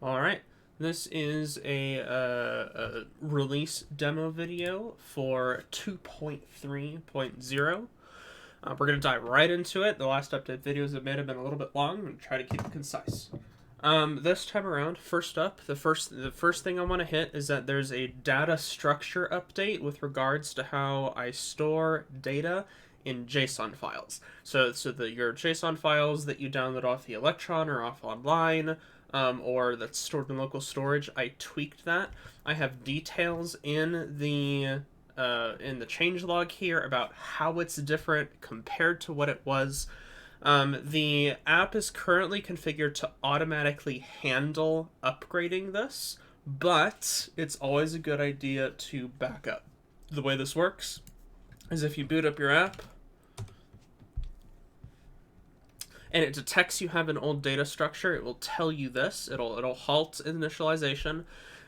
Alright, this is a release demo video for 2.3.0. We're going to dive right into it. The last update videos have been a little bit long. I'm going to try to keep it concise. This time around, first up, the first thing I want to hit is that there's a data structure update with regards to how I store data in JSON files. So your JSON files that you download off the Electron or off online, or that's stored in local storage, I tweaked that. I have details in the changelog here about how it's different compared to what it was. The app is currently configured to automatically handle upgrading this, but it's always a good idea to back up. The way this works is if you boot up your app and it detects you have an old data structure, it will tell you this. It'll halt initialization.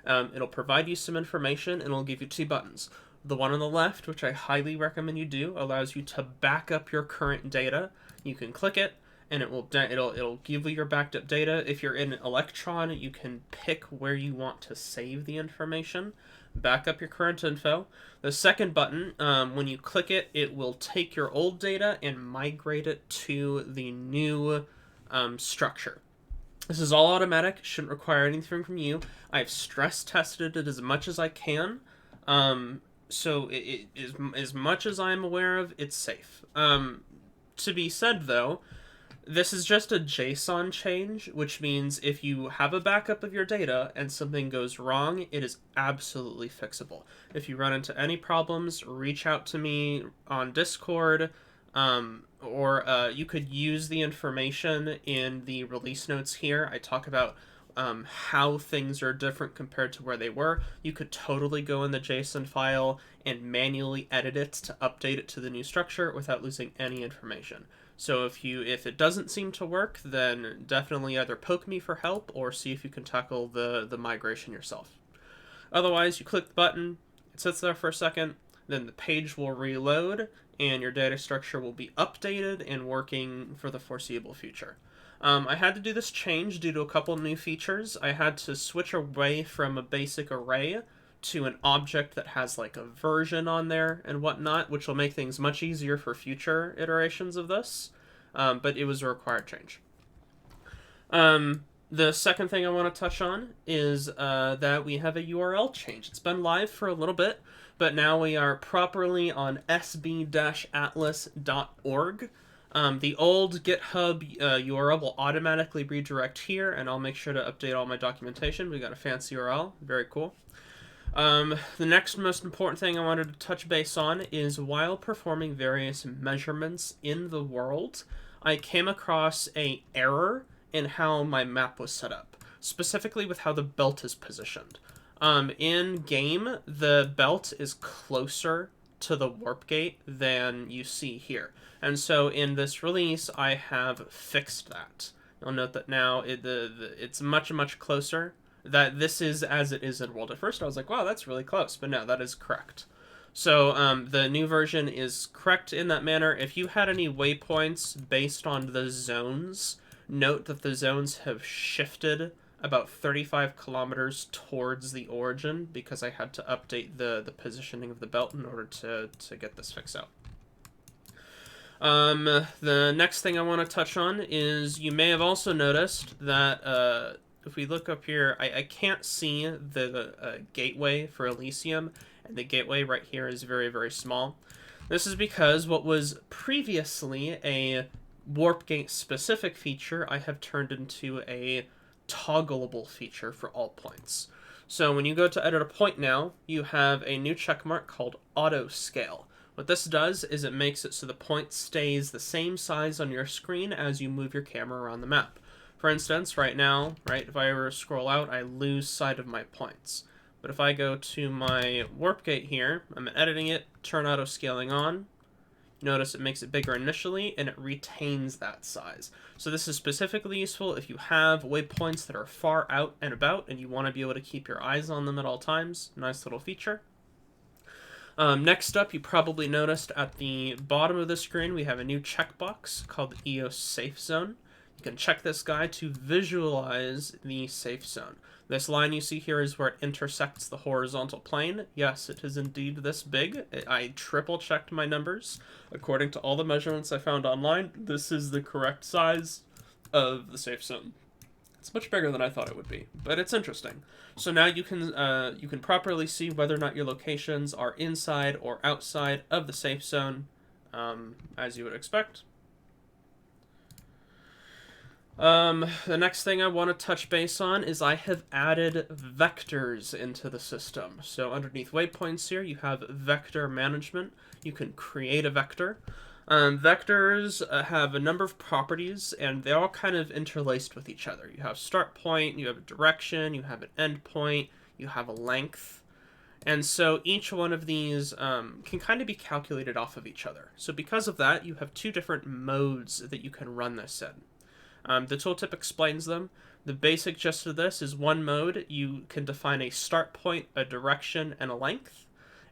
It'll provide you some information, and it'll give you two buttons. The one on the left, which I highly recommend you do, allows you to back up your current data. You can click it, and it'll give you your backed up data. If you're in Electron, you can pick where you want to save the information. Back up your current info. The second button, when you click it, it will take your old data and migrate it to the new structure. This is all automatic, shouldn't require anything from you. I've stress tested it as much as I can. So it is, as much as I'm aware of, it's safe. To be said, though, this is just a JSON change, which means if you have a backup of your data and something goes wrong, it is absolutely fixable. If you run into any problems, reach out to me on Discord, or you could use the information in the release notes here. I talk about how things are different compared to where they were. You could totally go in the JSON file and manually edit it to update it to the new structure without losing any information. So if it doesn't seem to work, then definitely either poke me for help or see if you can tackle the migration yourself. Otherwise, you click the button, it sits there for a second, then the page will reload, and your data structure will be updated and working for the foreseeable future. I had to do this change due to a couple new features. I had to switch away from a basic array to an object that has like a version on there and whatnot, which will make things much easier for future iterations of this, but it was a required change. The second thing I want to touch on is that we have a URL change. It's been live for a little bit, but now we are properly on sb-atlas.org. The old GitHub URL will automatically redirect here, and I'll make sure to update all my documentation. We got a fancy URL. Very cool. The next most important thing I wanted to touch base on is while performing various measurements in the world, I came across an error in how my map was set up, specifically with how the belt is positioned. In game, the belt is closer to the warp gate than you see here. And so in this release, I have fixed that. You'll note that now it's much closer. That this is as it is in world. At first I was like, wow, that's really close, but no, that is correct. So the new version is correct in that manner. If you had any waypoints based on the zones, note that the zones have shifted about 35 kilometers towards the origin because I had to update the positioning of the belt in order to get this fixed out. The next thing I want to touch on is you may have also noticed that if we look up here, I can't see the gateway for Elysium, and the gateway right here is very small. This is because what was previously a warp gate specific feature, I have turned into a toggleable feature for all points. So when you go to edit a point now, you have a new checkmark called auto scale. What this does is it makes it so the point stays the same size on your screen as you move your camera around the map. For instance, right now, if I ever scroll out, I lose sight of my points. But if I go to my warp gate here, I'm editing it, turn auto scaling on, notice it makes it bigger initially, and it retains that size. So this is specifically useful if you have waypoints that are far out and about, and you want to be able to keep your eyes on them at all times. Nice little feature. Next up, you probably noticed at the bottom of the screen, we have a new checkbox called the EOS Safe Zone. You You can check this guy to visualize the safe zone. This line you see here is where it intersects the horizontal plane. Yes, it is indeed this big. I triple checked my numbers. According to all the measurements I found online, this is the correct size of the safe zone. It's much bigger than I thought it would be, but it's interesting. So now you can properly see whether or not your locations are inside or outside of the safe zone, as you would expect. The next thing I want to touch base on is I have added vectors into the system. So underneath waypoints here, you have vector management. You can create a vector. Vectors have a number of properties, and they're all kind of interlaced with each other. You have start point, you have a direction, you have an end point, you have a length. And so each one of these can kind of be calculated off of each other. So because of that, you have two different modes that you can run this in. The tooltip explains them. The basic gist of this is one mode, you can define a start point, a direction, and a length.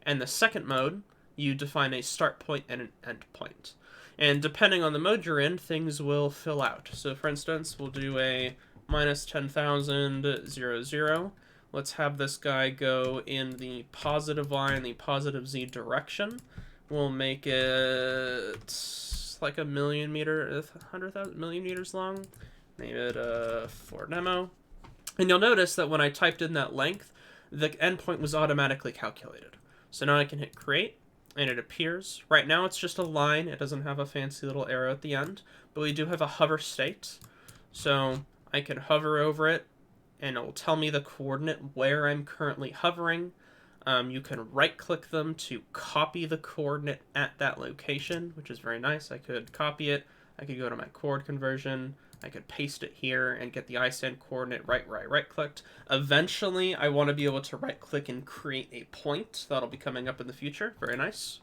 And the second mode, you define a start point and an end point. And depending on the mode you're in, things will fill out. So for instance, we'll do a minus 10,000, 0, 0. Let's have this guy go in the positive y and the positive z direction. We'll make it like 1,000,000 meters, 100,000 million meters long. Name it for demo. And you'll notice that when I typed in that length, the endpoint was automatically calculated. So now I can hit create, and it appears. Right now it's just a line. It doesn't have a fancy little arrow at the end, but we do have a hover state. So I can hover over it, and it will tell me the coordinate where I'm currently hovering. You can right-click them to copy the coordinate at that location, which is very nice. I could copy it. I could go to my chord conversion. I could paste it here and get the iSand coordinate right-clicked. Eventually, I want to be able to right-click and create a point. That'll be coming up in the future. Very nice.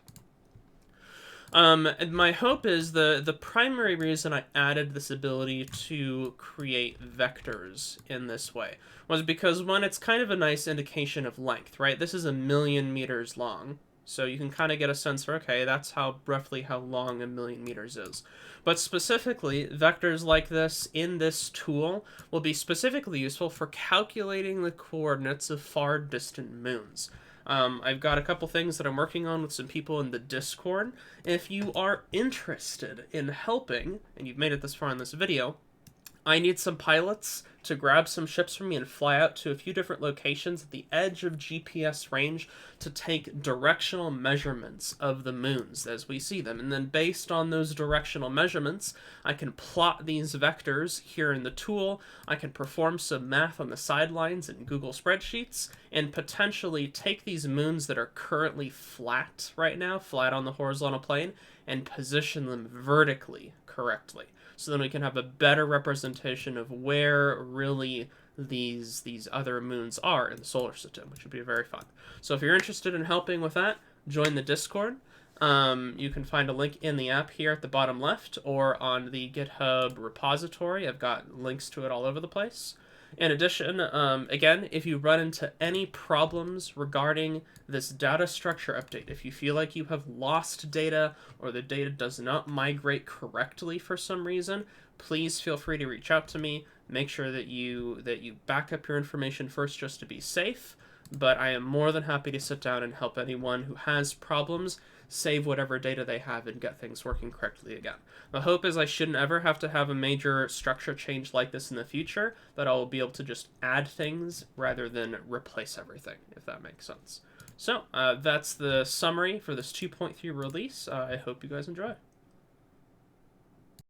And my hope is the primary reason I added this ability to create vectors in this way was because, one, it's kind of a nice indication of length, right? This is 1,000,000 meters long, so you can kind of get a sense for, okay, that's roughly how long 1,000,000 meters is. But specifically, vectors like this in this tool will be specifically useful for calculating the coordinates of far distant moons. I've got a couple things that I'm working on with some people in the Discord. If you are interested in helping, and you've made it this far in this video, I need some pilots to grab some ships from me and fly out to a few different locations at the edge of GPS range to take directional measurements of the moons as we see them. And then based on those directional measurements, I can plot these vectors here in the tool. I can perform some math on the sidelines in Google spreadsheets and potentially take these moons that are currently flat right now, flat on the horizontal plane, and position them vertically correctly. So then we can have a better representation of where really these other moons are in the solar system, which would be very fun. So if you're interested in helping with that, join the Discord. You can find a link in the app here at the bottom left or on the GitHub repository. I've got links to it all over the place. In addition, again, if you run into any problems regarding this data structure update, if you feel like you have lost data or the data does not migrate correctly for some reason, please feel free to reach out to me. Make sure that you back up your information first just to be safe, but I am more than happy to sit down and help anyone who has problems save whatever data they have and get things working correctly again. The hope is I shouldn't ever have to have a major structure change like this in the future, that I'll be able to just add things rather than replace everything, if that makes sense. So, that's the summary for this 2.3 release. I hope you guys enjoy.